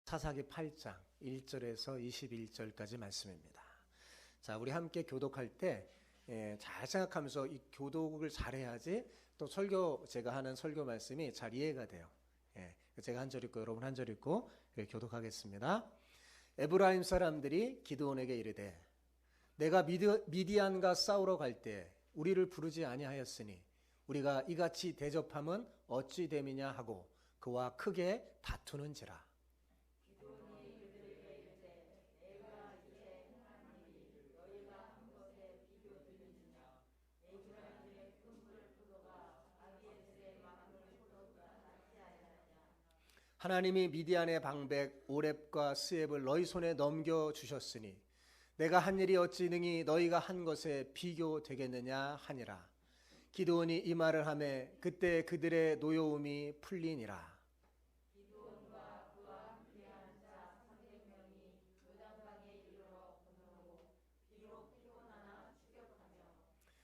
사사기 8장 1절에서 21절까지 말씀입니다. 자, 우리 함께 교독할 때 잘 생각하면서 이 교독을 잘해야지 또 제가 하는 설교 말씀이 잘 이해가 돼요. 제가 한 절 읽고 여러분 한 절 읽고 교독하겠습니다. 에브라임 사람들이 기드온에게 이르되 내가 미디안과 싸우러 갈 때 우리를 부르지 아니하였으니 우리가 이같이 대접함은 어찌 됨이냐 하고 그와 크게 다투는지라. 하나님이 미디안의 방백 오렙과 스앱을 너희 손에 넘겨주셨으니 내가 한 일이 어찌 능히 너희가 한 것에 비교되겠느냐 하니라. 기드온이 이 말을 하매 그때 그들의 노여움이 풀리니라.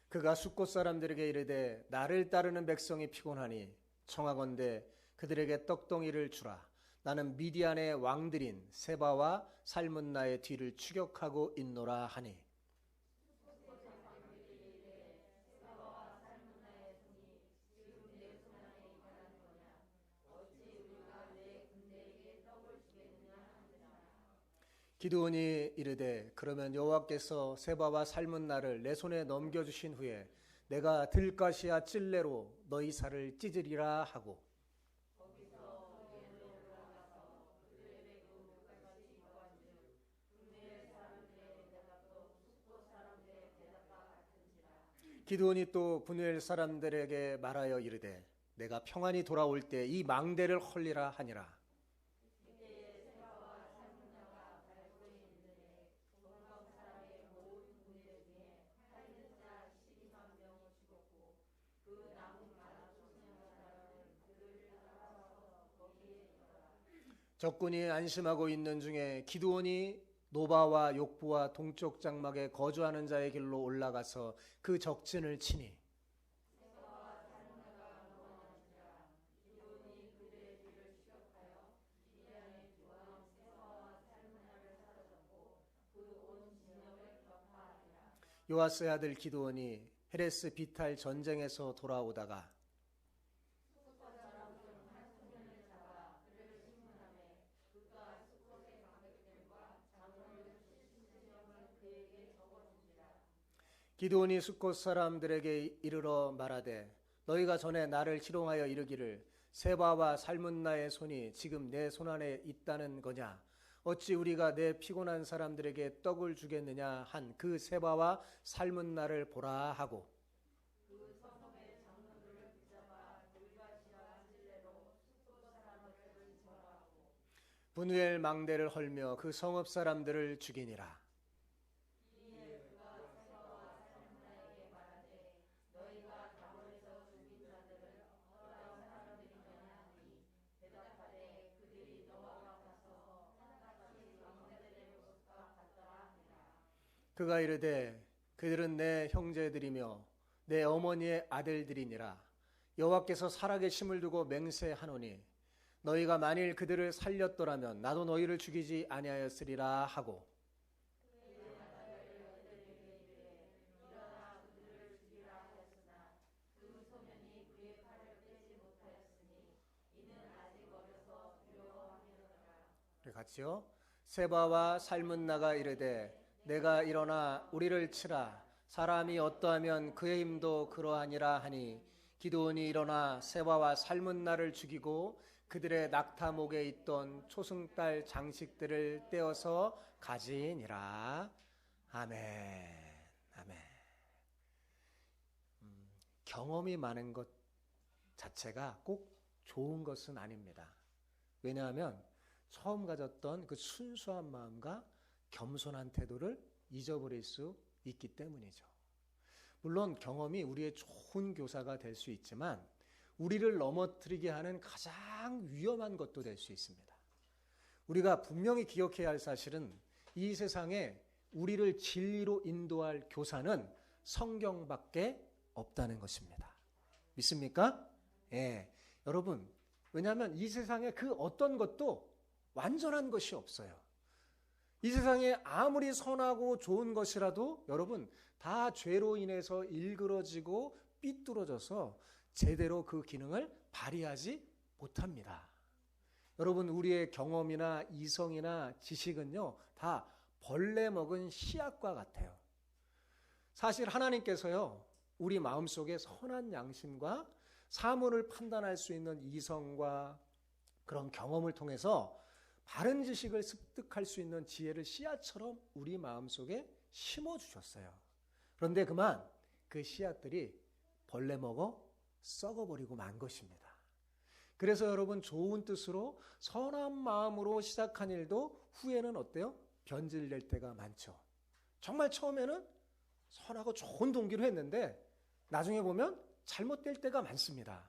그가 숫곳 사람들에게 이르되 나를 따르는 백성이 피곤하니 청하건대 그들에게 떡덩이를 주라. 나는 미디안의 왕들인 세바와 살문나의 뒤를 추격하고 있노라 하니. 기드온이 이르되 그러면 여호와께서 세바와 살문나를 내 손에 넘겨주신 후에 내가 들가시와 찔레로 너희 살을 찢으리라 하고. 기드온이 또 브누엘 사람들에게 말하여 이르되 내가 평안히 돌아올 때 이 망대를 헐리라 하니라. 적군이 안심하고 있는 중에 기드온이 노바와 욕부와 동쪽 장막에 거주하는 자의 길로 올라가서 그 적진을 치니 요아스의 아들 기드온이 헤레스 비탈 전쟁에서 돌아오다가 기드온이 숫곳 사람들에게 이르러 말하되 너희가 전에 나를 희롱하여 이르기를 세바와 살문나의 손이 지금 내 손안에 있다는 거냐? 어찌 우리가 내 피곤한 사람들에게 떡을 주겠느냐 한 그 세바와 살문나를 보라 하고. 브누엘 망대를 헐며 그 성읍 사람들을 죽이니라. 그가 이르되 그들은 내 형제들이며 내 어머니의 아들들이니라. 여호와께서 살아계심을 두고 맹세하노니 너희가 만일 그들을 살렸더라면 나도 너희를 죽이지 아니하였으리라 하고. 같이요. 세바와 살문나가 이르되 내가 일어나 우리를 치라. 사람이 어떠하면 그의 힘도 그러하니라 하니 기드온이 일어나 세바와 살문나를 죽이고 그들의 낙타목에 있던 초승달 장식들을 떼어서 가지니라. 아멘. 아멘. 경험이 많은 것 자체가 꼭 좋은 것은 아닙니다. 왜냐하면 처음 가졌던 그 순수한 마음과 겸손한 태도를 잊어버릴 수 있기 때문이죠. 물론 경험이 우리의 좋은 교사가 될 수 있지만 우리를 넘어뜨리게 하는 가장 위험한 것도 될 수 있습니다. 우리가 분명히 기억해야 할 사실은 이 세상에 우리를 진리로 인도할 교사는 성경밖에 없다는 것입니다. 믿습니까? 예. 여러분, 왜냐하면 이 세상에 그 어떤 것도 완전한 것이 없어요. 이 세상에 아무리 선하고 좋은 것이라도 여러분 다 죄로 인해서 일그러지고 삐뚤어져서 제대로 그 기능을 발휘하지 못합니다. 여러분 우리의 경험이나 이성이나 지식은요 다 벌레 먹은 씨앗과 같아요. 사실 하나님께서요 우리 마음속에 선한 양심과 사물을 판단할 수 있는 이성과 그런 경험을 통해서 바른 지식을 습득할 수 있는 지혜를 씨앗처럼 우리 마음속에 심어주셨어요. 그런데 그만 그 씨앗들이 벌레 먹어 썩어버리고 만 것입니다. 그래서 여러분 좋은 뜻으로 선한 마음으로 시작한 일도 후에는 어때요? 변질될 때가 많죠. 정말 처음에는 선하고 좋은 동기로 했는데 나중에 보면 잘못될 때가 많습니다.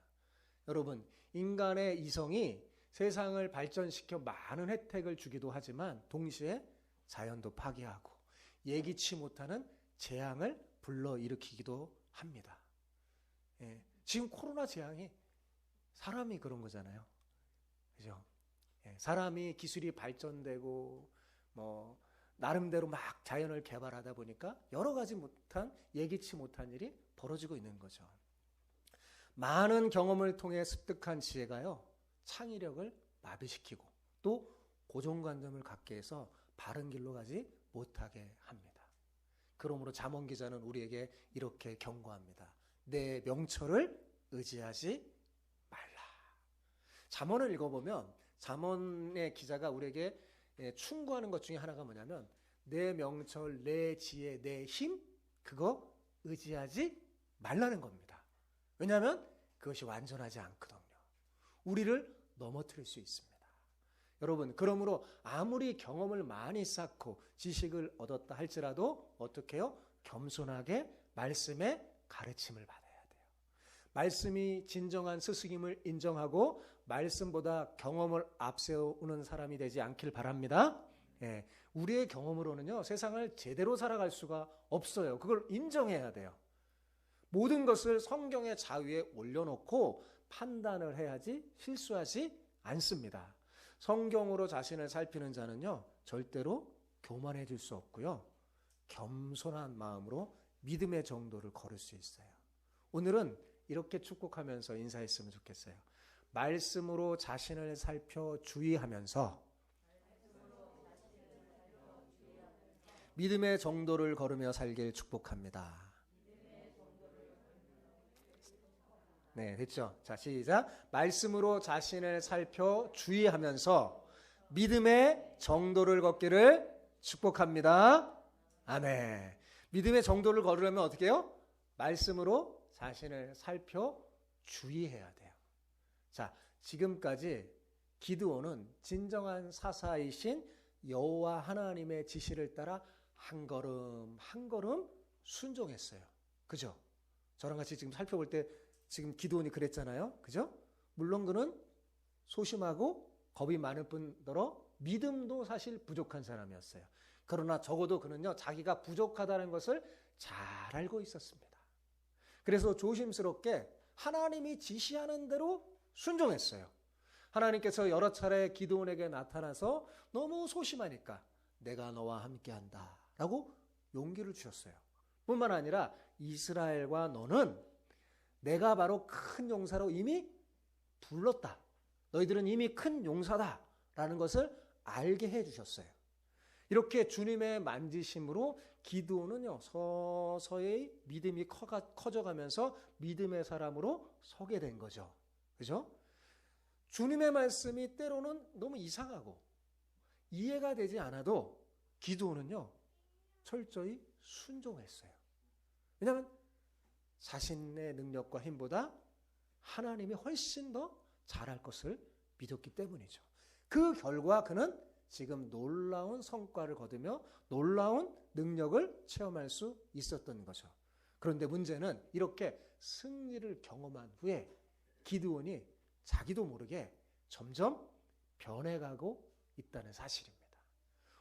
여러분 인간의 이성이 세상을 발전시켜 많은 혜택을 주기도 하지만 동시에 자연도 파괴하고 예기치 못하는 재앙을 불러일으키기도 합니다. 예, 지금 코로나 재앙이 사람이 그런 거잖아요. 그죠? 예, 사람이 기술이 발전되고 뭐 나름대로 막 자연을 개발하다 보니까 여러 가지 예기치 못한 일이 벌어지고 있는 거죠. 많은 경험을 통해 습득한 지혜가요. 창의력을 마비시키고 또 고정관념을 갖게 해서 바른 길로 가지 못하게 합니다. 그러므로 잠언 기자는 우리에게 이렇게 경고합니다. 내 명철을 의지하지 말라. 잠언을 읽어보면 잠언의 기자가 우리에게 충고하는 것 중에 하나가 뭐냐면 내 명철, 내 지혜, 내 힘 그거 의지하지 말라는 겁니다. 왜냐하면 그것이 완전하지 않거든요. 우리를 넘어뜨릴 수 있습니다. 여러분 그러므로 아무리 경험을 많이 쌓고 지식을 얻었다 할지라도 어떻게 해요? 겸손하게 말씀의 가르침을 받아야 돼요. 말씀이 진정한 스승임을 인정하고 말씀보다 경험을 앞세우는 사람이 되지 않길 바랍니다. 예, 우리의 경험으로는요 세상을 제대로 살아갈 수가 없어요. 그걸 인정해야 돼요. 모든 것을 성경의 자유에 올려놓고 판단을 해야지 실수하지 않습니다. 성경으로 자신을 살피는 자는요 절대로 교만해질 수 없고요 겸손한 마음으로 믿음의 정도를 걸을 수 있어요. 오늘은 이렇게 축복하면서 인사했으면 좋겠어요. 말씀으로 자신을 살펴 주의하면서 믿음의 정도를 걸으며 살길 축복합니다. 네, 됐죠? 자, 시작. 말씀으로 자신을 살펴 주의하면서 믿음의 정도를 걷기를 축복합니다. 아멘. 믿음의 정도를 걸으려면 어떻게 해요? 말씀으로 자신을 살펴 주의해야 돼요. 자, 지금까지 기드온은 진정한 사사이신 여호와 하나님의 지시를 따라 한 걸음 한 걸음 순종했어요. 그죠? 저랑 같이 지금 살펴볼 때 지금 기드온이 그랬잖아요. 그죠? 물론 그는 소심하고 겁이 많을 뿐더러 믿음도 사실 부족한 사람이었어요. 그러나 적어도 그는요, 자기가 부족하다는 것을 잘 알고 있었습니다. 그래서 조심스럽게 하나님이 지시하는 대로 순종했어요. 하나님께서 여러 차례 기드온에게 나타나서 너무 소심하니까 내가 너와 함께한다 라고 용기를 주셨어요. 뿐만 아니라 이스라엘과 너는 내가 바로 큰 용사로 이미 불렀다. 너희들은 이미 큰 용사다 라는 것을 알게 해주셨어요. 이렇게 주님의 만지심으로 기드온은요 서서히 믿음이 커져가면서 믿음의 사람으로 서게 된 거죠. 그죠? 주님의 말씀이 때로는 너무 이상하고 이해가 되지 않아도 기드온은요 철저히 순종했어요. 왜냐하면 자신의 능력과 힘보다 하나님이 훨씬 더 잘할 것을 믿었기 때문이죠. 그 결과 그는 지금 놀라운 성과를 거두며 놀라운 능력을 체험할 수 있었던 거죠. 그런데 문제는 이렇게 승리를 경험한 후에 기드온이 자기도 모르게 점점 변해가고 있다는 사실입니다.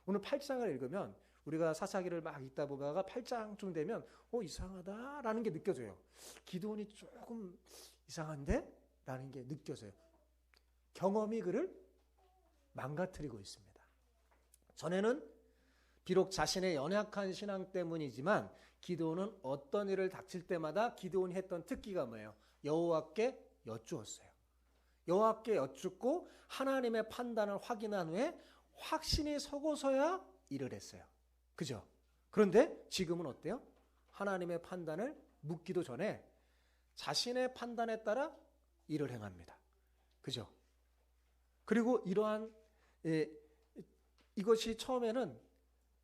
오늘 8장을 읽으면 우리가 사사기를 막 읽다 보다가 8장쯤 되면 이상하다라는 게 느껴져요. 기드온이 조금 이상한데? 라는 게 느껴져요. 경험이 그를 망가뜨리고 있습니다. 전에는 비록 자신의 연약한 신앙 때문이지만 기드온은 어떤 일을 닥칠 때마다 기드온이 했던 특기가 뭐예요? 여호와께 여쭈었어요. 여호와께 여쭙고 하나님의 판단을 확인한 후에 확신이 서고서야 일을 했어요. 그죠? 그런데 지금은 어때요? 하나님의 판단을 묻기도 전에 자신의 판단에 따라 일을 행합니다. 그죠? 그리고 이러한 이것이 처음에는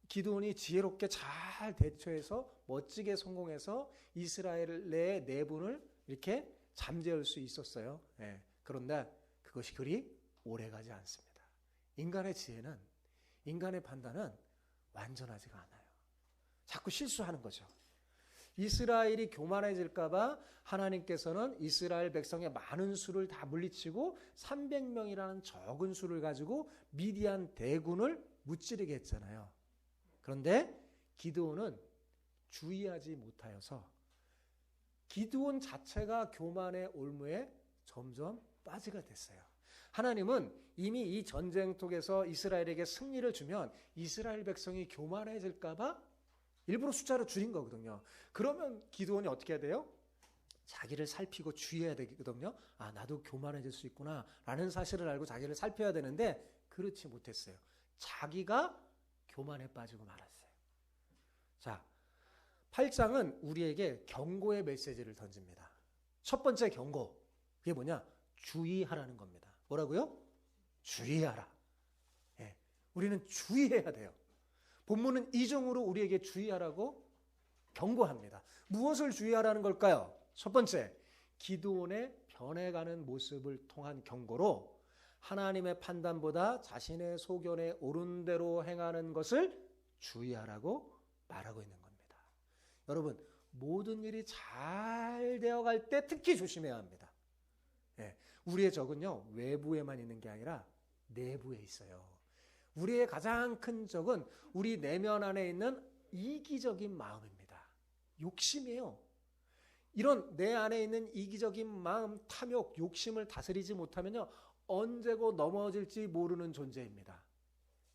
기드온이 지혜롭게 잘 대처해서 멋지게 성공해서 이스라엘의 내분을 이렇게 잠재울 수 있었어요. 그런데 그것이 그리 오래가지 않습니다. 인간의 지혜는, 인간의 판단은 완전하지가 않아요. 자꾸 실수하는 거죠. 이스라엘이 교만해질까 봐 하나님께서는 이스라엘 백성의 많은 수를 다 물리치고 300명이라는 적은 수를 가지고 미디안 대군을 무찌르게 했잖아요. 그런데 기드온은 주의하지 못하여서 기드온 자체가 교만의 올무에 점점 빠지게 됐어요. 하나님은 이미 이 전쟁통에서 이스라엘에게 승리를 주면 이스라엘 백성이 교만해질까 봐 일부러 숫자를 줄인 거거든요. 그러면 기드온이 어떻게 해야 돼요? 자기를 살피고 주의해야 되거든요. 아, 나도 교만해질 수 있구나 라는 사실을 알고 자기를 살펴야 되는데 그렇지 못했어요. 자기가 교만에 빠지고 말았어요. 자, 8장은 우리에게 경고의 메시지를 던집니다. 첫 번째 경고, 그게 뭐냐? 주의하라는 겁니다. 뭐라고요? 주의하라. 우리는 주의해야 돼요. 본문은 이중으로 우리에게 주의하라고 경고합니다. 무엇을 주의하라는 걸까요? 첫 번째, 기드온의 변해가는 모습을 통한 경고로 하나님의 판단보다 자신의 소견에 옳은 대로 행하는 것을 주의하라고 말하고 있는 겁니다. 여러분, 모든 일이 잘 되어갈 때 특히 조심해야 합니다. 우리의 적은요, 외부에만 있는 게 아니라 내부에 있어요. 우리의 가장 큰 적은 우리 내면 안에 있는 이기적인 마음입니다. 욕심이에요. 이런 내 안에 있는 이기적인 마음, 탐욕, 욕심을 다스리지 못하면요, 언제고 넘어질지 모르는 존재입니다.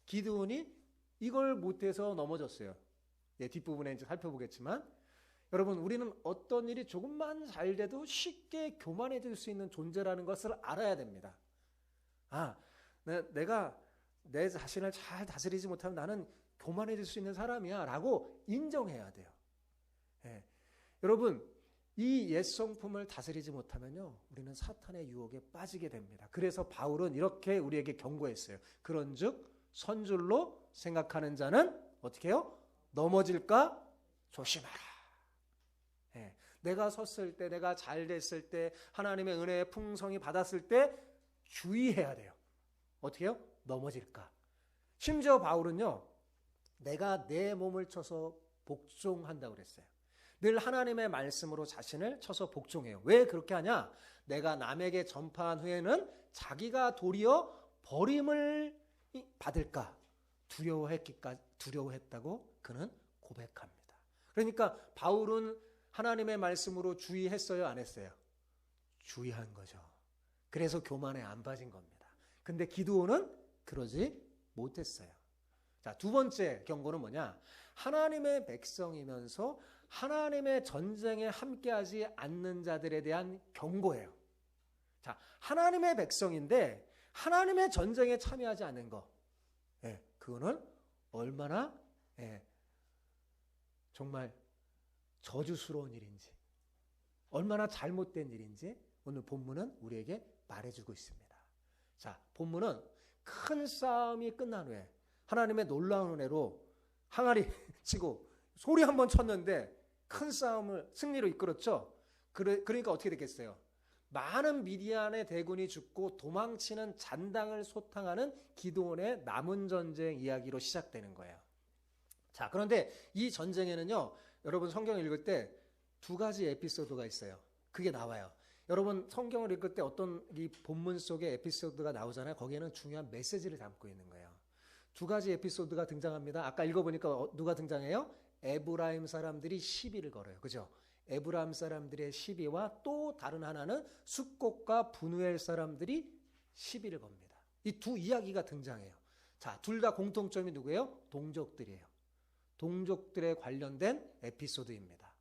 기드온이 이걸 못해서 넘어졌어요. 뒷부분에 이제 살펴보겠지만, 여러분, 우리는 어떤 일이 조금만 잘 돼도 쉽게 교만해질 수 있는 존재라는 것을 알아야 됩니다. 아, 내가 내 자신을 잘 다스리지 못하면 나는 교만해질 수 있는 사람이야 라고 인정해야 돼요. 여러분, 이 옛 성품을 다스리지 못하면요, 우리는 사탄의 유혹에 빠지게 됩니다. 그래서 바울은 이렇게 우리에게 경고했어요. 그런즉 선줄로 생각하는 자는 어떻게 해요? 넘어질까 조심하라. 내가 섰을 때, 내가 잘 됐을 때, 하나님의 은혜의 풍성이 받았을 때 주의해야 돼요. 어떻게 해요? 넘어질까. 심지어 바울은요, 내가 내 몸을 쳐서 복종한다고 그랬어요. 늘 하나님의 말씀으로 자신을 쳐서 복종해요. 왜 그렇게 하냐? 내가 남에게 전파한 후에는 자기가 도리어 버림을 받을까 두려워했다고 그는 고백합니다. 그러니까 바울은 하나님의 말씀으로 주의했어요, 안 했어요? 주의한 거죠. 그래서 교만에 안 빠진 겁니다. 근데 기드온은 그러지 못했어요. 자, 두 번째 경고는 뭐냐? 하나님의 백성이면서 하나님의 전쟁에 함께하지 않는 자들에 대한 경고예요. 자, 하나님의 백성인데 하나님의 전쟁에 참여하지 않는 거, 그거는 얼마나 정말 저주스러운 일인지, 얼마나 잘못된 일인지 오늘 본문은 우리에게 말해주고 있습니다. 자, 본문은 큰 싸움이 끝난 후에 하나님의 놀라운 은혜로 항아리 치고 소리 한번 쳤는데 큰 싸움을 승리로 이끌었죠. 그러니까 어떻게 됐겠어요? 많은 미디안의 대군이 죽고 도망치는 잔당을 소탕하는 기드온의 남은 전쟁 이야기로 시작되는 거예요. 자, 그런데 이 전쟁에는요, 여러분 성경을 읽을 때 두 가지 에피소드가 있어요. 그게 나와요. 여러분 성경을 읽을 때 어떤 이 본문 속에 에피소드가 나오잖아요. 거기에는 중요한 메시지를 담고 있는 거예요. 두 가지 에피소드가 등장합니다. 아까 읽어보니까 누가 등장해요? 에브라임 사람들이 시비를 걸어요. 그죠? 에브라임 사람들의 시비와 또 다른 하나는 숫곳과 분우엘 사람들이 시비를 겁니다. 이 두 이야기가 등장해요. 자, 둘 다 공통점이 누구예요? 동족들이에요. 동족들에 관련된 에피소드입니다.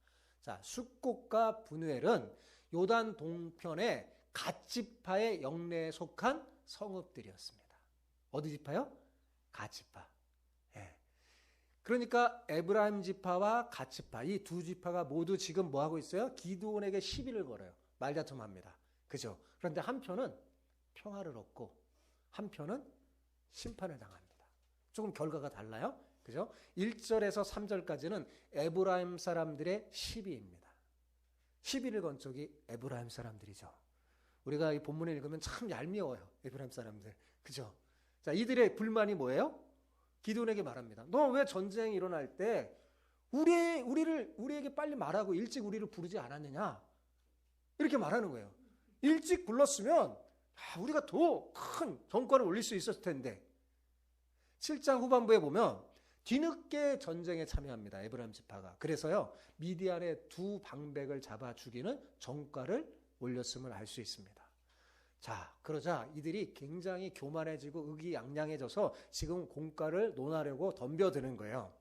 자, 숫꽃과 분우엘은 요단 동편의 갓지파의 영내에 속한 성읍들이었습니다. 어디 지파요? 갓지파. 예. 그러니까 에브라임 지파와 갓지파, 이 두 지파가 모두 지금 뭐 하고 있어요? 기드온에게 시비를 걸어요. 말다툼합니다. 그죠? 그런데 한편은 평화를 얻고 한편은 심판을 당합니다. 조금 결과가 달라요. 그죠? 1절에서 3절까지는 에브라임 사람들의 시비입니다. 시비를 건 쪽이 에브라임 사람들이죠. 우리가 이 본문을 읽으면 참 얄미워요. 에브라임 사람들. 그죠? 자, 이들의 불만이 뭐예요? 기드온에게 말합니다. 너 왜 전쟁이 일어날 때 우리에게 빨리 말하고 일찍 우리를 부르지 않았느냐? 이렇게 말하는 거예요. 일찍 불렀으면 우리가 더 큰 성과를 올릴 수 있었을 텐데. 7장 후반부에 보면 뒤늦게 전쟁에 참여합니다. 에브라임 지파가. 그래서요, 미디안의 두 방백을 잡아 죽이는 전과를 올렸음을 알 수 있습니다. 자, 그러자 이들이 굉장히 교만해지고 의기양양해져서 지금 공과를 논하려고 덤벼드는 거예요.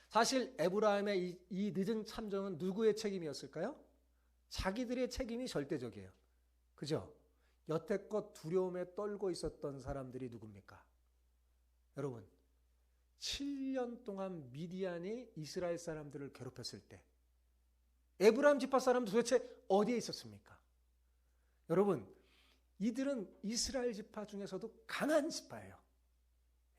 사실 에브라임의 이 늦은 참정은 누구의 책임이었을까요? 자기들의 책임이 절대적이에요. 그죠? 여태껏 두려움에 떨고 있었던 사람들이 누굽니까? 여러분, 7년 동안 미디안이 이스라엘 사람들을 괴롭혔을 때 에브라임 지파 사람들 도대체 어디에 있었습니까? 여러분, 이들은 이스라엘 지파 중에서도 강한 지파예요.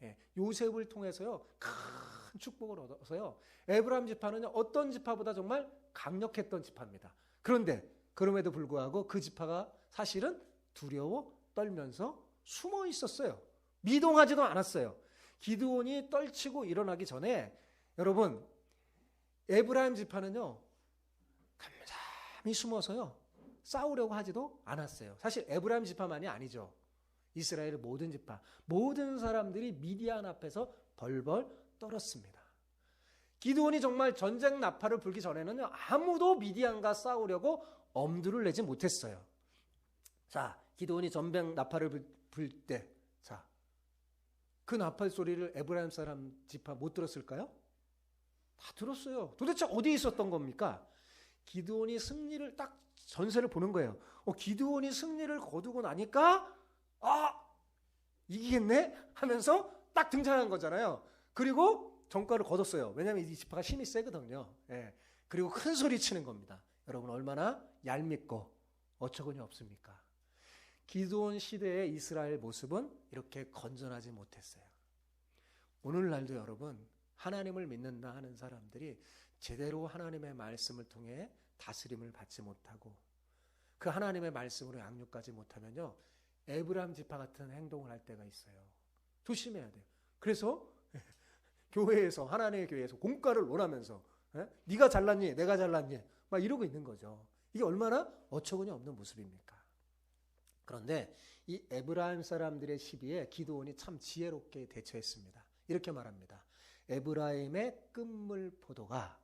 예, 요셉을 통해서요, 큰 축복을 얻어서요, 에브라임 지파는 어떤 지파보다 정말 강력했던 지파입니다. 그런데 그럼에도 불구하고 그 지파가 사실은 두려워 떨면서 숨어 있었어요. 미동하지도 않았어요. 기드온이 떨치고 일어나기 전에 여러분, 에브라임 지파는요, 감사히 숨어서요, 싸우려고 하지도 않았어요. 사실 에브라임 지파만이 아니죠. 이스라엘의 모든 지파, 모든 사람들이 미디안 앞에서 벌벌 떨었습니다. 기드온이 정말 전쟁 나팔을 불기 전에는 아무도 미디안과 싸우려고 엄두를 내지 못했어요. 자, 기드온이 전쟁 나팔을 불 때, 자, 그 나팔 소리를 에브라임 사람 지파 못 들었을까요? 다 들었어요. 도대체 어디에 있었던 겁니까? 기드온이 승리를 딱 전세를 보는 거예요. 기드온이 승리를 거두고 나니까 이기겠네 하면서 딱 등장한 거잖아요. 그리고 전과를 거뒀어요. 왜냐하면 이 지파가 힘이 세거든요. 예. 그리고 큰 소리 치는 겁니다. 여러분, 얼마나 얄밉고 어처구니 없습니까? 기드온 시대의 이스라엘 모습은 이렇게 건전하지 못했어요. 오늘날도 여러분, 하나님을 믿는다 하는 사람들이 제대로 하나님의 말씀을 통해 다스림을 받지 못하고 그 하나님의 말씀으로 양육하지 못하면요, 에브라임 지파 같은 행동을 할 때가 있어요. 조심해야 돼요. 그래서 교회에서, 하나님의 교회에서 공과를 논하면서 네가 잘났니? 내가 잘났니? 막 이러고 있는 거죠. 이게 얼마나 어처구니 없는 모습입니까? 그런데 이 에브라임 사람들의 시비에 기드온이 참 지혜롭게 대처했습니다. 이렇게 말합니다. 에브라임의 끝물 포도가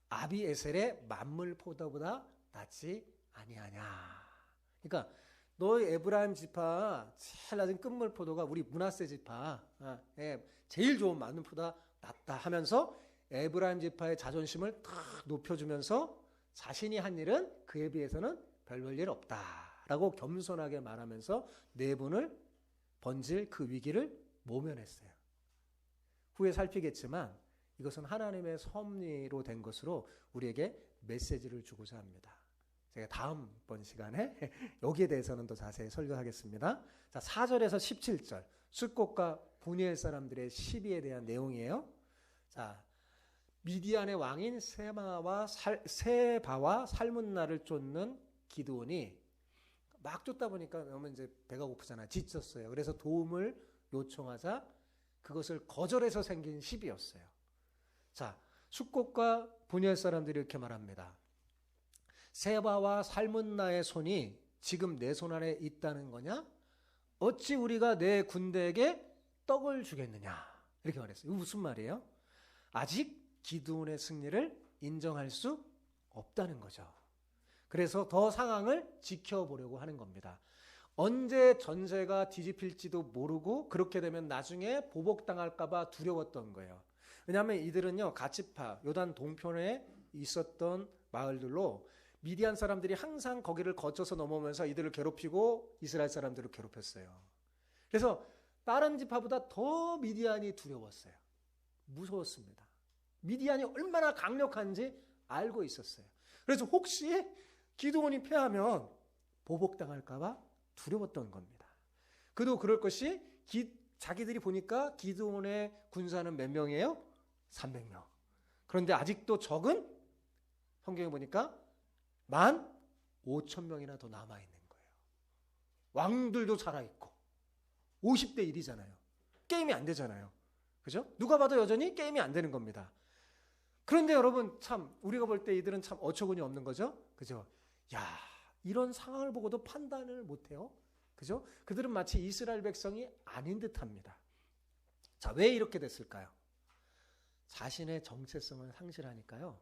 아비에셀의 만물 포도보다 낫지 아니하냐. 그러니까 너희 에브라임 지파 제일 낮은 끝물 포도가 우리 므낫세 지파 제일 좋은 만물 포도가 낫다 하면서 에브라임 지파의 자존심을 탁 높여주면서 자신이 한 일은 그에 비해서는 별 볼 일 없다라고 겸손하게 말하면서 내분을 번질 그 위기를 모면했어요. 후에 살피겠지만 이것은 하나님의 섭리로 된 것으로 우리에게 메시지를 주고자 합니다. 제가 다음번 시간에 여기에 대해서는 더 자세히 설교하겠습니다. 자, 4절에서 17절 숫꽃과 분이엘 사람들의 시비에 대한 내용이에요. 자, 미디안의 왕인 세바와 살문나를 쫓는 기드온이 막 쫓다 보니까 너무 이제 배가 고프잖아요. 지쳤어요. 그래서 도움을 요청하자 그것을 거절해서 생긴 시비였어요. 자, 숫꽃과 분이엘 사람들이 이렇게 말합니다. 세바와 살문나의 손이 지금 내 손 안에 있다는 거냐? 어찌 우리가 내 군대에게 떡을 주겠느냐? 이렇게 말했어요. 이거 무슨 말이에요? 아직 기드온의 승리를 인정할 수 없다는 거죠. 그래서 더 상황을 지켜보려고 하는 겁니다. 언제 전세가 뒤집힐지도 모르고 그렇게 되면 나중에 보복당할까 봐 두려웠던 거예요. 왜냐하면 이들은요, 가치파, 요단 동편에 있었던 마을들로 미디안 사람들이 항상 거기를 거쳐서 넘어오면서 이들을 괴롭히고 이스라엘 사람들을 괴롭혔어요. 그래서 다른 지파보다 더 미디안이 두려웠어요. 무서웠습니다. 미디안이 얼마나 강력한지 알고 있었어요. 그래서 혹시 기드온이 패하면 보복당할까 봐 두려웠던 겁니다. 그도 그럴 것이 자기들이 보니까 기드온의 군사는 몇 명이에요? 300명. 그런데 아직도 적은 성경에 보니까 15,000명이나 더 남아있는 거예요. 왕들도 살아있고 50대 1이잖아요. 게임이 안 되잖아요. 그죠? 누가 봐도 여전히 게임이 안 되는 겁니다. 그런데 여러분 참 우리가 볼 때 이들은 참 어처구니 없는 거죠. 그죠? 야, 이런 상황을 보고도 판단을 못해요. 그죠? 그들은 마치 이스라엘 백성이 아닌 듯합니다. 자, 왜 이렇게 됐을까요? 자신의 정체성을 상실하니까요.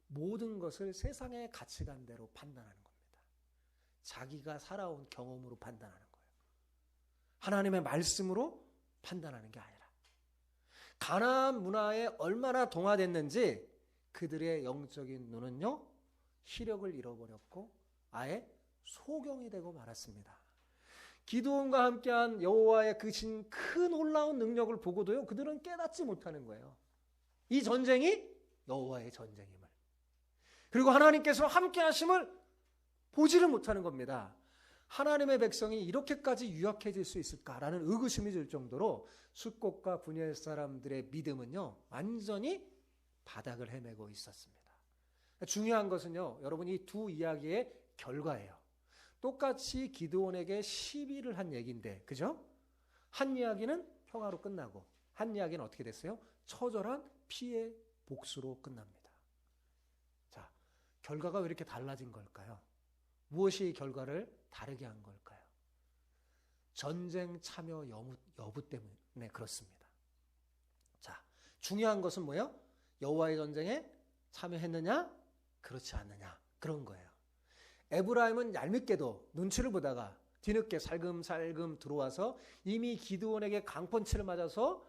모든 것을 세상의 가치관대로 판단하는 겁니다. 자기가 살아온 경험으로 판단하는 거예요. 하나님의 말씀으로 판단하는 게 아니라. 가나안 문화에 얼마나 동화됐는지 그들의 영적인 눈은요, 시력을 잃어버렸고 아예 소경이 되고 말았습니다. 기드온과 함께한 여호와의 그 큰 놀라운 능력을 보고도요, 그들은 깨닫지 못하는 거예요. 이 전쟁이 여호와의 전쟁임을. 그리고 하나님께서 함께 하심을 보지를 못하는 겁니다. 하나님의 백성이 이렇게까지 유약해질 수 있을까라는 의구심이 들 정도로 숫곳과 분야의 사람들의 믿음은요, 완전히 바닥을 헤매고 있었습니다. 중요한 것은요, 여러분 이 두 이야기의 결과예요. 똑같이 기드온에게 시비를 한 얘기인데, 그죠? 한 이야기는 평화로 끝나고 한 이야기는 어떻게 됐어요? 처절한 피해 복수로 끝납니다. 자, 결과가 왜 이렇게 달라진 걸까요? 무엇이 결과를 다르게 한 걸까요? 전쟁 참여 여부 때문에 그렇습니다. 자, 중요한 것은 뭐예요? 여호와의 전쟁에 참여했느냐? 그렇지 않느냐? 그런 거예요. 에브라임은 얄밉게도 눈치를 보다가 뒤늦게 살금살금 들어와서 이미 기드온에게 강펀치를 맞아서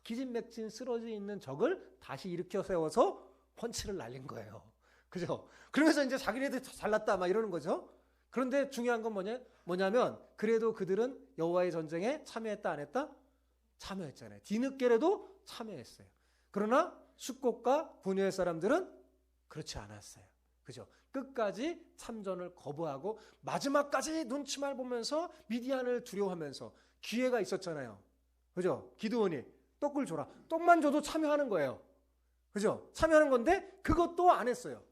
기진맥진 쓰러져 있는 적을 다시 일으켜 세워서 펀치를 날린 거예요. 그죠? 그러면서 이제 자기네들 잘났다 막 이러는 거죠. 그런데 중요한 건 뭐냐면 그래도 그들은 여호와의 전쟁에 참여했다 안 했다? 참여했잖아요. 뒤늦게라도 참여했어요. 그러나 숫곳과 분야의 사람들은 그렇지 않았어요. 그죠? 끝까지 참전을 거부하고 마지막까지 눈치만 보면서 미디안을 두려워하면서 기회가 있었잖아요. 그죠? 기드온이 떡을 줘라. 떡만 줘도 참여하는 거예요. 그죠? 참여하는 건데 그것도 안 했어요.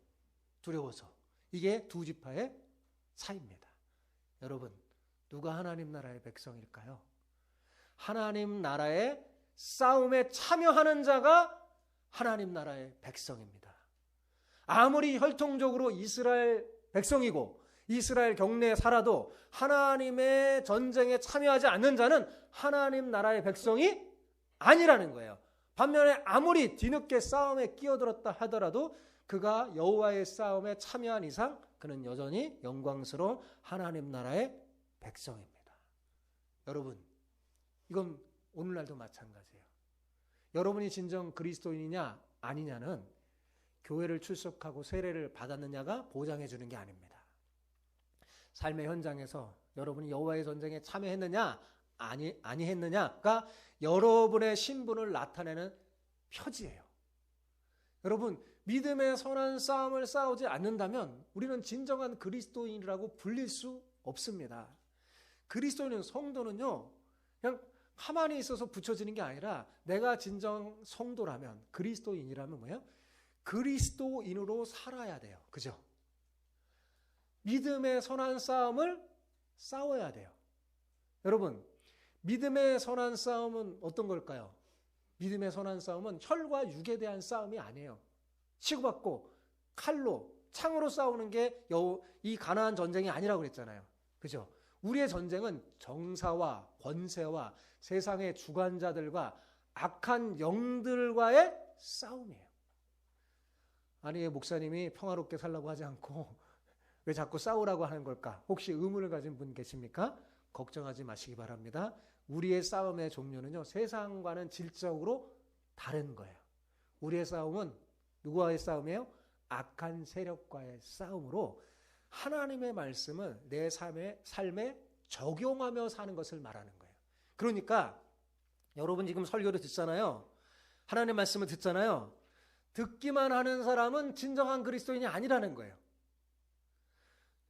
두려워서. 이게 두 지파의 차이입니다. 여러분, 누가 하나님 나라의 백성일까요? 하나님 나라의 싸움에 참여하는 자가 하나님 나라의 백성입니다. 아무리 혈통적으로 이스라엘 백성이고 이스라엘 경내에 살아도 하나님의 전쟁에 참여하지 않는 자는 하나님 나라의 백성이 아니라는 거예요. 반면에 아무리 뒤늦게 싸움에 끼어들었다 하더라도 그가 여호와의 싸움에 참여한 이상 그는 여전히 영광스러운 하나님 나라의 백성입니다. 여러분, 이건 오늘날도 마찬가지예요. 여러분이 진정 그리스도인이냐 아니냐는 교회를 출석하고 세례를 받았느냐가 보장해 주는 게 아닙니다. 삶의 현장에서 여러분이 여호와의 전쟁에 참여했느냐 아니 했느냐가 여러분의 신분을 나타내는 표지예요. 여러분, 믿음의 선한 싸움을 싸우지 않는다면 우리는 진정한 그리스도인이라고 불릴 수 없습니다. 그리스도인은 성도는요, 그냥 가만히 있어서 붙여지는 게 아니라 내가 진정 성도라면, 그리스도인이라면 뭐예요? 그리스도인으로 살아야 돼요. 그죠? 믿음의 선한 싸움을 싸워야 돼요. 여러분, 믿음의 선한 싸움은 어떤 걸까요? 믿음의 선한 싸움은 혈과 육에 대한 싸움이 아니에요. 치고받고 칼로, 창으로 싸우는 게 이 가나안 전쟁이 아니라고 그랬잖아요. 그죠? 우리의 전쟁은 정사와 권세와 세상의 주관자들과 악한 영들과의 싸움이에요. 아니, 목사님이 평화롭게 살라고 하지 않고 왜 자꾸 싸우라고 하는 걸까? 혹시 의문을 가진 분 계십니까? 걱정하지 마시기 바랍니다. 우리의 싸움의 종류는요, 세상과는 질적으로 다른 거예요. 우리의 싸움은 누구와의 싸움이에요? 악한 세력과의 싸움으로 하나님의 말씀을 내 삶에 적용하며 사는 것을 말하는 거예요. 그러니까 여러분 지금 설교를 듣잖아요. 하나님의 말씀을 듣잖아요. 듣기만 하는 사람은 진정한 그리스도인이 아니라는 거예요.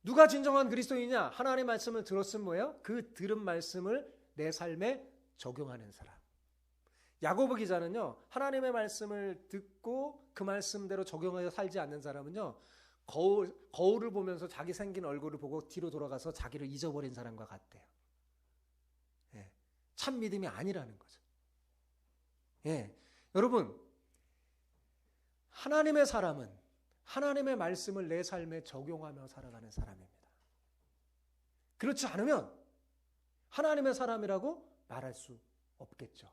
누가 진정한 그리스도인이냐? 하나님의 말씀을 들었으면 뭐예요? 그 들은 말씀을 내 삶에 적용하는 사람. 야고보 기자는요, 하나님의 말씀을 듣고 그 말씀대로 적용하여 살지 않는 사람은요, 거울을 보면서 자기 생긴 얼굴을 보고 뒤로 돌아가서 자기를 잊어버린 사람과 같대요. 예, 참 믿음이 아니라는 거죠. 예, 여러분, 하나님의 사람은 하나님의 말씀을 내 삶에 적용하며 살아가는 사람입니다. 그렇지 않으면 하나님의 사람이라고 말할 수 없겠죠.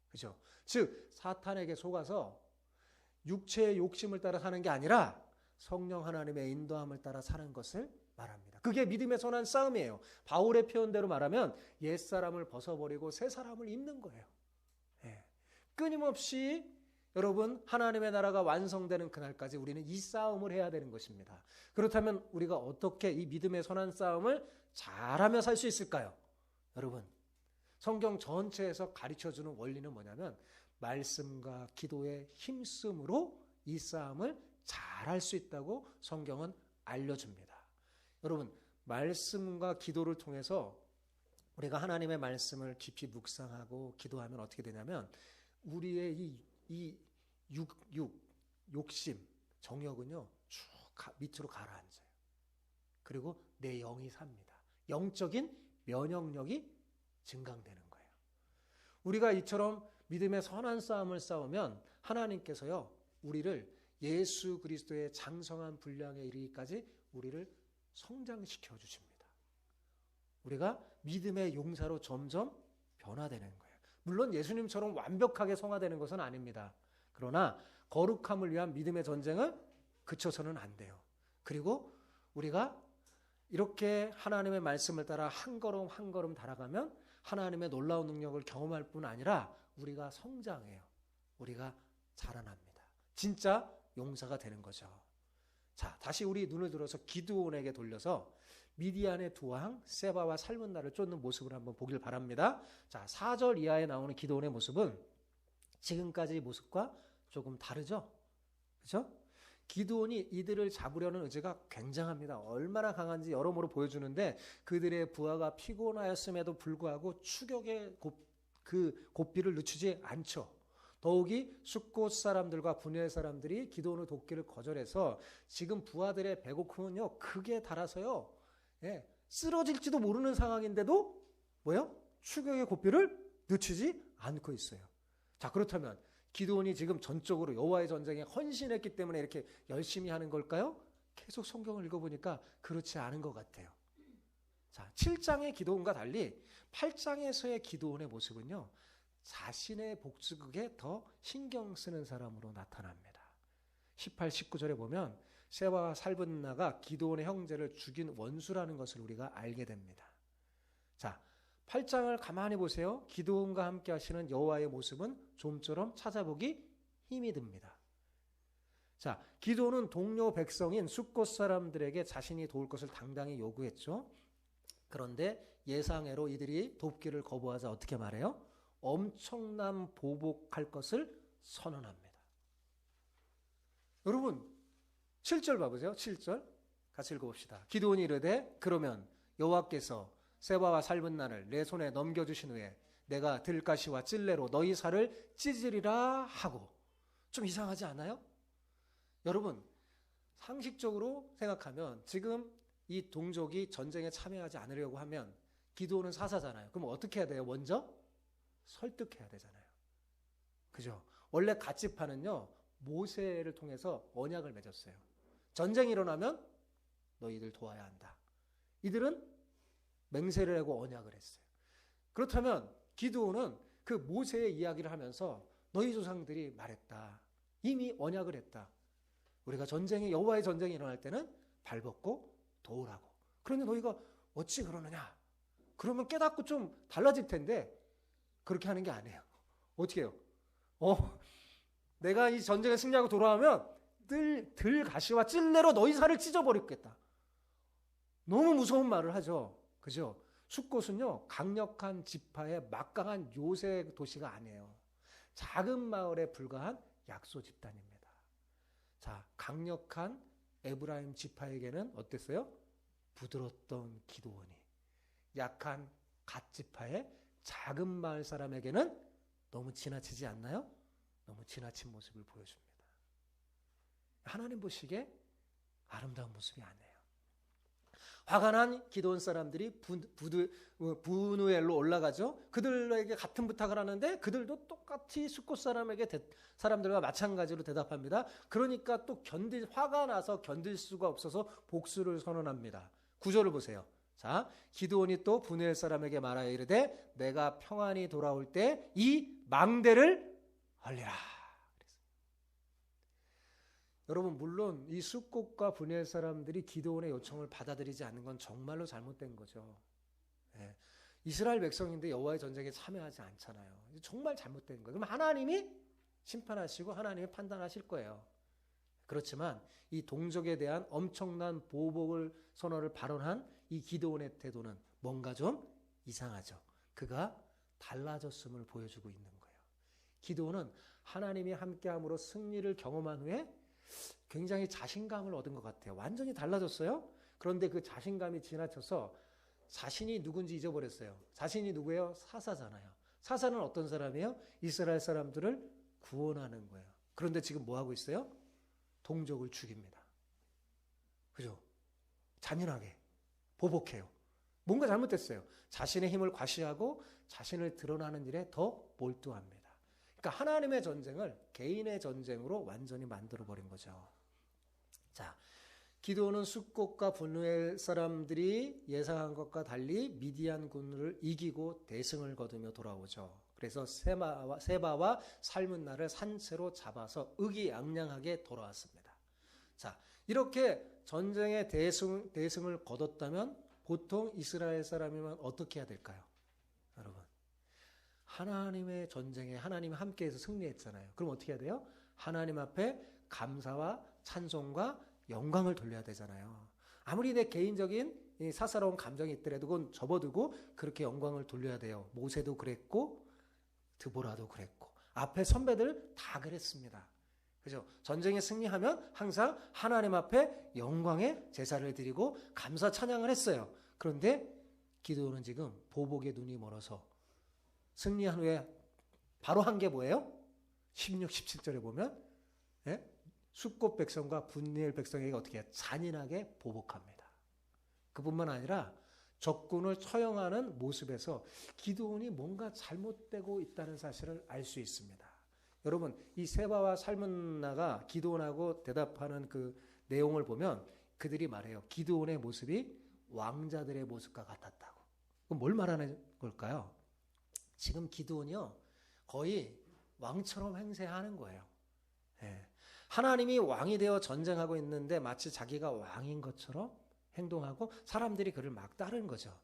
그죠? 즉, 사탄에게 속아서 육체의 욕심을 따라 사는 게 아니라 성령 하나님의 인도함을 따라 사는 것을 말합니다. 그게 믿음의 선한 싸움이에요. 바울의 표현대로 말하면 옛사람을 벗어버리고 새 사람을 입는 거예요. 예. 끊임없이 여러분, 하나님의 나라가 완성되는 그날까지 우리는 이 싸움을 해야 되는 것입니다. 그렇다면 우리가 어떻게 이 믿음의 선한 싸움을 잘하며 살 수 있을까요? 여러분, 성경 전체에서 가르쳐주는 원리는 뭐냐면 말씀과 기도의 힘쓰므로 이 싸움을 잘할 수 있다고 성경은 알려줍니다. 여러분, 말씀과 기도를 통해서 우리가 하나님의 말씀을 깊이 묵상하고 기도하면 어떻게 되냐면 우리의 이 욕심, 정욕은요 쭉 밑으로 가라앉아요. 그리고 내 영이 삽니다. 영적인 면역력이 증강되는 거예요. 우리가 이처럼 믿음의 선한 싸움을 싸우면 하나님께서요 우리를 예수 그리스도의 장성한 분량에 이르기까지 우리를 성장시켜 주십니다. 우리가 믿음의 용사로 점점 변화되는 거예요. 물론 예수님처럼 완벽하게 성화되는 것은 아닙니다. 그러나 거룩함을 위한 믿음의 전쟁을 그쳐서는 안 돼요. 그리고 우리가 이렇게 하나님의 말씀을 따라 한 걸음 한 걸음 달아가면 하나님의 놀라운 능력을 경험할 뿐 아니라 우리가 성장해요. 우리가 자라납니다. 진짜 용사가 되는 거죠. 자, 다시 우리 눈을 들어서 기드온에게 돌려서 미디안의 두 왕 세바와 살문나를 쫓는 모습을 한번 보길 바랍니다. 자, 4절 이하에 나오는 기드온의 모습은 지금까지의 모습과 조금 다르죠? 그렇죠? 기드온이 이들을 잡으려는 의지가 굉장합니다. 얼마나 강한지 여러모로 보여주는데 그들의 부하가 피곤하였음에도 불구하고 추격의 고삐를 늦추지 않죠. 더욱이 숫곳 사람들과 분야의 사람들이 기드온의 돕기를 거절해서 지금 부하들의 배고픔은요 극에 달아서요 쓰러질지도 모르는 상황인데도 뭐요? 추격의 고삐를 늦추지 않고 있어요. 자, 그렇다면 기드온이 지금 전적으로 여호와의 전쟁에 헌신했기 때문에 이렇게 열심히 하는 걸까요? 계속 성경을 읽어보니까 그렇지 않은 것 같아요. 자, 7장의 기드온과 달리 8장에서의 기드온의 모습은요 자신의 복수극에 더 신경 쓰는 사람으로 나타납니다. 18, 19절에 보면 세바와 살분나가 기드온의 형제를 죽인 원수라는 것을 우리가 알게 됩니다. 자, 8장을 가만히 보세요. 기드온과 함께 하시는 여호와의 모습은 좀처럼 찾아보기 힘이 듭니다. 자, 기드온은 동료 백성인 숫곳 사람들에게 자신이 도울 것을 당당히 요구했죠. 그런데 예상외로 이들이 돕기를 거부하자 어떻게 말해요? 엄청난 보복할 것을 선언합니다. 여러분 7절 봐보세요. 7절 같이 읽어봅시다. 기드온이 이르되 그러면 여호와께서 세바와 살분나를 내 손에 넘겨주신 후에 내가 들가시와 찔레로 너희 살을 찢으리라 하고. 좀 이상하지 않아요? 여러분 상식적으로 생각하면 지금 이 동족이 전쟁에 참여하지 않으려고 하면 기드온은 사사잖아요. 그럼 어떻게 해야 돼요? 먼저 설득해야 되잖아요. 그죠? 원래 갓집파는요 모세를 통해서 언약을 맺었어요. 전쟁이 일어나면 너희들 도와야 한다. 이들은 맹세를 하고 언약을 했어요. 그렇다면 기드온은 그 모세의 이야기를 하면서 너희 조상들이 말했다. 이미 언약을 했다. 우리가 여호와의 전쟁이 일어날 때는 발벗고 도우라고. 그런데 너희가 어찌 그러느냐? 그러면 깨닫고 좀 달라질 텐데 그렇게 하는 게 아니에요. 어떻게 해요? 내가 이 전쟁에 승리하고 돌아오면 들가시와 찔레로 너희 살을 찢어버리겠다. 너무 무서운 말을 하죠. 그죠? 숫곳은요, 강력한 지파의 막강한 요새 도시가 아니에요. 작은 마을에 불과한 약소 집단입니다. 자, 강력한 에브라임 지파에게는 어땠어요? 부드러웠던 기드온이, 약한 갓 지파의 작은 마을 사람에게는 너무 지나치지 않나요? 너무 지나친 모습을 보여줍니다. 하나님 보시기에 아름다운 모습이 아니에요. 화가 난 기드온 사람들이 부누엘로 올라가죠. 그들에게 같은 부탁을 하는데 그들도 똑같이 숫곳 사람들과 마찬가지로 대답합니다. 그러니까 또 화가 나서 견딜 수가 없어서 복수를 선언합니다. 9절을 보세요. 자, 기드온이 또 부누엘 사람에게 말하여 이르되 내가 평안히 돌아올 때 이 망대를 헐리라. 여러분, 물론 이 숫곳과 부누엘 사람들이 기드온의 요청을 받아들이지 않는 건 정말로 잘못된 거죠. 예. 이스라엘 백성인데 여호와의 전쟁에 참여하지 않잖아요. 정말 잘못된 거예요. 그럼 하나님이 심판하시고 하나님이 판단하실 거예요. 그렇지만 이 동족에 대한 엄청난 보복을 선언을 발언한 이 기드온의 태도는 뭔가 좀 이상하죠. 그가 달라졌음을 보여주고 있는 거예요. 기드온은 하나님이 함께함으로 승리를 경험한 후에 굉장히 자신감을 얻은 것 같아요. 완전히 달라졌어요. 그런데 그 자신감이 지나쳐서 자신이 누군지 잊어버렸어요. 자신이 누구예요? 사사잖아요. 사사는 어떤 사람이에요? 이스라엘 사람들을 구원하는 거예요. 그런데 지금 뭐 하고 있어요? 동족을 죽입니다. 그죠? 잔인하게 보복해요. 뭔가 잘못됐어요. 자신의 힘을 과시하고 자신을 드러나는 일에 더 몰두합니다. 그러니까 하나님의 전쟁을 개인의 전쟁으로 완전히 만들어버린 거죠. 자, 기드온은 숫곳과 분누엘 사람들이 예상한 것과 달리 미디안 군을 이기고 대승을 거두며 돌아오죠. 그래서 세바와 살문나를 산채로 잡아서 의기양양하게 돌아왔습니다. 자, 이렇게 전쟁의 대승을 거뒀다면 보통 이스라엘 사람이면 어떻게 해야 될까요? 여러분, 하나님의 전쟁에 하나님이 함께해서 승리했잖아요. 그럼 어떻게 해야 돼요? 하나님 앞에 감사와 찬송과 영광을 돌려야 되잖아요. 아무리 내 개인적인 사사로운 감정이 있더라도 그건 접어두고 그렇게 영광을 돌려야 돼요. 모세도 그랬고 드보라도 그랬고 앞에 선배들 다 그랬습니다. 그죠? 전쟁에 승리하면 항상 하나님 앞에 영광의 제사를 드리고 감사 찬양을 했어요. 그런데 기드온은 지금 보복의 눈이 멀어서 승리한 후에 바로 한 게 뭐예요? 16, 17절에 보면 숫곳 백성과 분니엘 백성에게 어떻게 해요? 잔인하게 보복합니다. 그뿐만 아니라 적군을 처형하는 모습에서 기드온이 뭔가 잘못되고 있다는 사실을 알 수 있습니다. 여러분, 이 세바와 살문나가 기드온하고 대답하는 그 내용을 보면 그들이 말해요. 기드온의 모습이 왕자들의 모습과 같았다고. 그럼 뭘 말하는 걸까요? 지금 기드온이요, 거의 왕처럼 행세하는 거예요. 예. 하나님이 왕이 되어 전쟁하고 있는데 마치 자기가 왕인 것처럼 행동하고 사람들이 그를 막 따르는 거죠.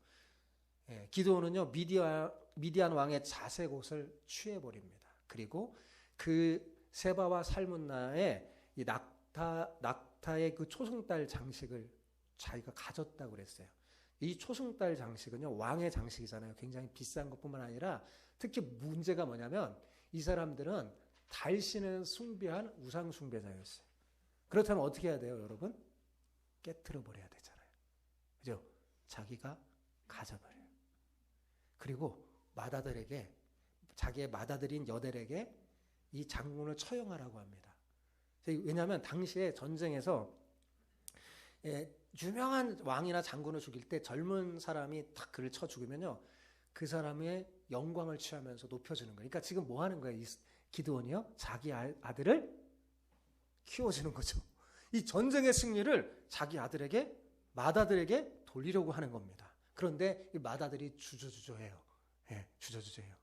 예. 기드온은요, 미디안 왕의 자색 옷을 취해버립니다. 그리고 그 세바와 살문나의 이 낙타의 그 초승달 장식을 자기가 가졌다고 그랬어요. 이 초승달 장식은요, 왕의 장식이잖아요. 굉장히 비싼 것뿐만 아니라 특히 문제가 뭐냐면 이 사람들은 달신을 숭배한 우상 숭배자였어요. 그렇다면 어떻게 해야 돼요, 여러분? 깨트려 버려야 되잖아요. 그죠? 자기가 가져버려요. 그리고 마다들에게, 자기의 마다들인 여들에게 이 장군을 처형하라고 합니다. 왜냐하면 당시에 전쟁에서 유명한 왕이나 장군을 죽일 때 젊은 사람이 딱 그를 쳐 죽으면요, 그 사람의 영광을 취하면서 높여주는 거예요. 그러니까 지금 뭐 하는 거예요? 이 기드온이요, 자기 아들을 키워주는 거죠. 이 전쟁의 승리를 자기 아들에게, 마다들에게 돌리려고 하는 겁니다. 그런데 이 마다들이 주저주저해요. 예, 주저주저해요.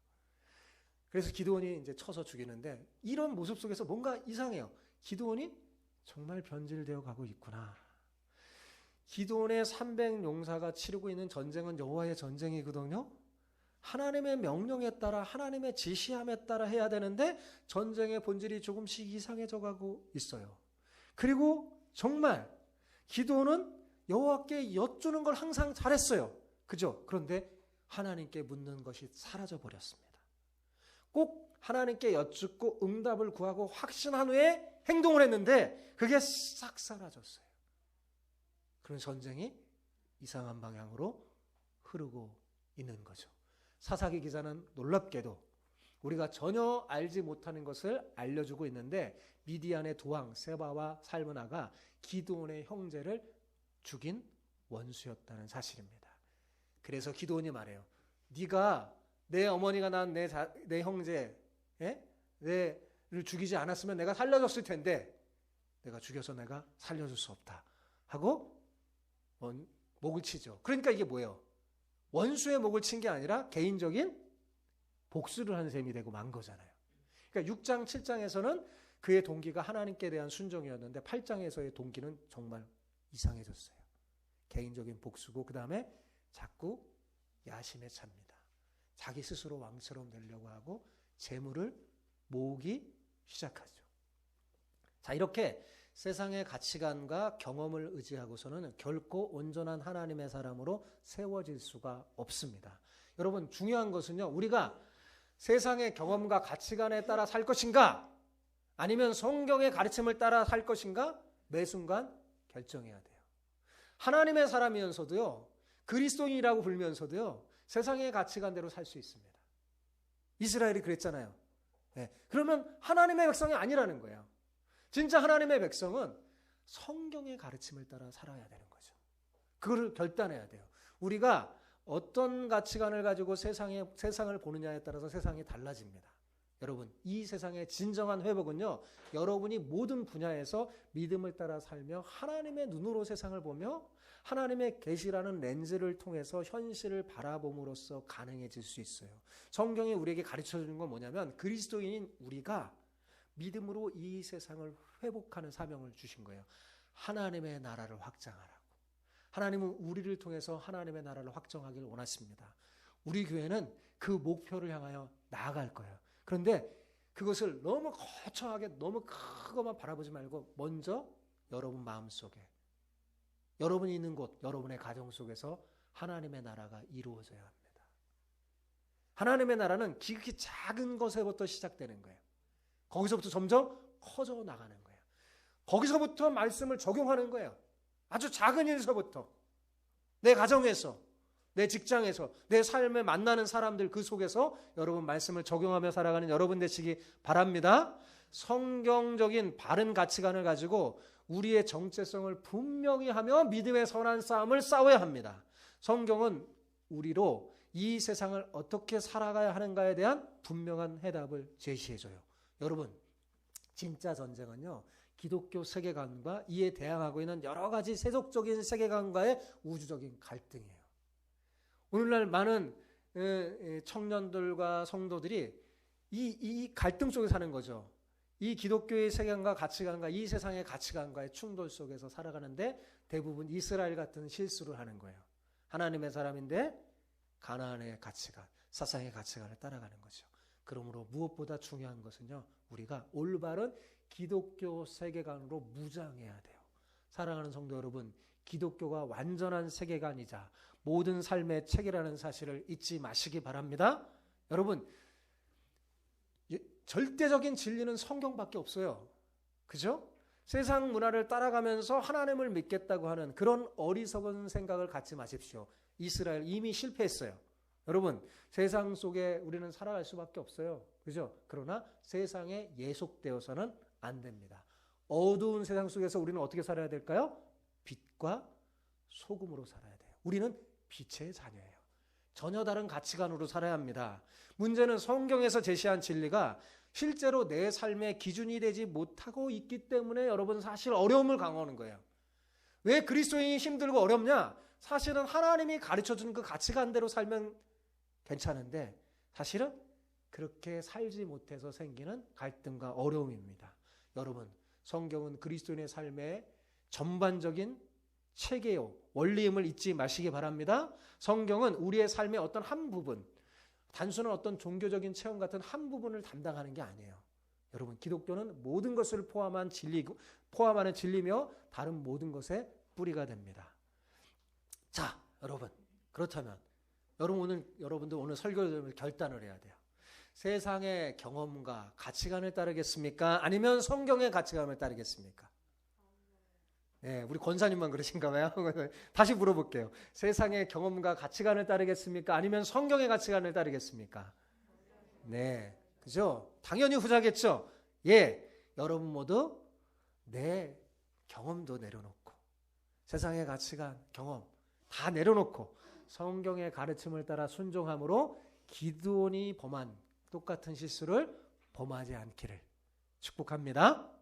그래서 기드온이 이제 쳐서 죽이는데 이런 모습 속에서 뭔가 이상해요. 기드온이 정말 변질되어 가고 있구나. 기드온의 300용사가 치르고 있는 전쟁은 여호와의 전쟁이거든요. 하나님의 명령에 따라 하나님의 지시함에 따라 해야 되는데 전쟁의 본질이 조금씩 이상해져 가고 있어요. 그리고 정말 기드온은 여호와께 여쭈는 걸 항상 잘했어요. 그죠? 그런데 하나님께 묻는 것이 사라져 버렸습니다. 꼭 하나님께 여쭙고 응답을 구하고 확신한 후에 행동을 했는데 그게 싹 사라졌어요. 그런 전쟁이 이상한 방향으로 흐르고 있는 거죠. 사사기 기자는 놀랍게도 우리가 전혀 알지 못하는 것을 알려주고 있는데 미디안의 두 왕 세바와 살므나가 기드온의 형제를 죽인 원수였다는 사실입니다. 그래서 기드온이 말해요. 네가 내 어머니가 낳은 내 형제 내를 죽이지 않았으면 내가 살려줬을 텐데 내가 죽여서 내가 살려줄 수 없다 하고 목을 치죠. 그러니까 이게 뭐예요? 원수의 목을 친 게 아니라 개인적인 복수를 한 셈이 되고 만 거잖아요. 그러니까 6장 7장에서는 그의 동기가 하나님께 대한 순종이었는데 8장에서의 동기는 정말 이상해졌어요. 개인적인 복수고 그 다음에 자꾸 야심에 찹니다. 자기 스스로 왕처럼 되려고 하고 재물을 모으기 시작하죠. 자, 이렇게 세상의 가치관과 경험을 의지하고서는 결코 온전한 하나님의 사람으로 세워질 수가 없습니다. 여러분, 중요한 것은요, 우리가 세상의 경험과 가치관에 따라 살 것인가 아니면 성경의 가르침을 따라 살 것인가 매 순간 결정해야 돼요. 하나님의 사람이면서도요, 그리스도인이라고 불면서도요, 세상의 가치관대로 살 수 있습니다. 이스라엘이 그랬잖아요. 네, 그러면 하나님의 백성이 아니라는 거예요. 진짜 하나님의 백성은 성경의 가르침을 따라 살아야 되는 거죠. 그거를 결단해야 돼요. 우리가 어떤 가치관을 가지고 세상을 보느냐에 따라서 세상이 달라집니다. 여러분, 이 세상의 진정한 회복은요, 여러분이 모든 분야에서 믿음을 따라 살며 하나님의 눈으로 세상을 보며 하나님의 계시라는 렌즈를 통해서 현실을 바라봄으로써 가능해질 수 있어요. 성경이 우리에게 가르쳐주는 건 뭐냐면 그리스도인인 우리가 믿음으로 이 세상을 회복하는 사명을 주신 거예요. 하나님의 나라를 확장하라고. 하나님은 우리를 통해서 하나님의 나라를 확정하기를 원하십니다. 우리 교회는 그 목표를 향하여 나아갈 거예요. 그런데 그것을 너무 거창하게 너무 크고만 바라보지 말고 먼저 여러분 마음속에 여러분이 있는 곳, 여러분의 가정 속에서 하나님의 나라가 이루어져야 합니다. 하나님의 나라는 지극히 작은 것에부터 시작되는 거예요. 거기서부터 점점 커져 나가는 거예요. 거기서부터 말씀을 적용하는 거예요. 아주 작은 일서부터 내 가정에서 내 직장에서 내 삶에 만나는 사람들 그 속에서 여러분 말씀을 적용하며 살아가는 여러분 되시기 바랍니다. 성경적인 바른 가치관을 가지고 우리의 정체성을 분명히 하며 믿음의 선한 싸움을 싸워야 합니다. 성경은 우리로 이 세상을 어떻게 살아가야 하는가에 대한 분명한 해답을 제시해줘요. 여러분, 진짜 전쟁은요, 기독교 세계관과 이에 대항하고 있는 여러 가지 세속적인 세계관과의 우주적인 갈등이에요. 오늘날 많은 청년들과 성도들이 이 갈등 속에 사는 거죠. 이 기독교의 세계관과 가치관과 이 세상의 가치관과의 충돌 속에서 살아가는데 대부분 이스라엘 같은 실수를 하는 거예요. 하나님의 사람인데 가나안의 가치관, 사상의 가치관을 따라가는 거죠. 그러므로 무엇보다 중요한 것은요, 우리가 올바른 기독교 세계관으로 무장해야 돼요. 사랑하는 성도 여러분, 기독교가 완전한 세계관이자 모든 삶의 책이라는 사실을 잊지 마시기 바랍니다. 여러분, 절대적인 진리는 성경밖에 없어요. 그죠? 세상 문화를 따라가면서 하나님을 믿겠다고 하는 그런 어리석은 생각을 갖지 마십시오. 이스라엘 이미 실패했어요. 여러분, 세상 속에 우리는 살아갈 수밖에 없어요. 그죠? 그러나 세상에 예속되어서는 안 됩니다. 어두운 세상 속에서 우리는 어떻게 살아야 될까요? 빛과 소금으로 살아야 돼요. 우리는 빛의 자녀예요. 전혀 다른 가치관으로 살아야 합니다. 문제는 성경에서 제시한 진리가 실제로 내 삶의 기준이 되지 못하고 있기 때문에 여러분 사실 어려움을 강화하는 거예요. 왜 그리스도인이 힘들고 어렵냐? 사실은 하나님이 가르쳐준 그 가치관대로 살면 괜찮은데 사실은 그렇게 살지 못해서 생기는 갈등과 어려움입니다. 여러분, 성경은 그리스도인의 삶의 전반적인 체계요, 원리임을 잊지 마시기 바랍니다. 성경은 우리의 삶의 어떤 한 부분, 단순한 어떤 종교적인 체험 같은 한 부분을 담당하는 게 아니에요. 여러분, 기독교는 모든 것을 포함하는 진리며 다른 모든 것의 뿌리가 됩니다. 자, 여러분, 그렇다면 여러분들 오늘 설교를 결단을 해야 돼요. 세상의 경험과 가치관을 따르겠습니까? 아니면 성경의 가치관을 따르겠습니까? 네, 우리 권사님만 그러신가 봐요. 다시 물어볼게요. 세상의 경험과 가치관을 따르겠습니까? 아니면 성경의 가치관을 따르겠습니까? 네, 그죠? 당연히 후자겠죠? 예, 여러분 모두 내 경험도 내려놓고 세상의 가치관, 경험 다 내려놓고 성경의 가르침을 따라 순종함으로 기드온이 범한 똑같은 실수를 범하지 않기를 축복합니다.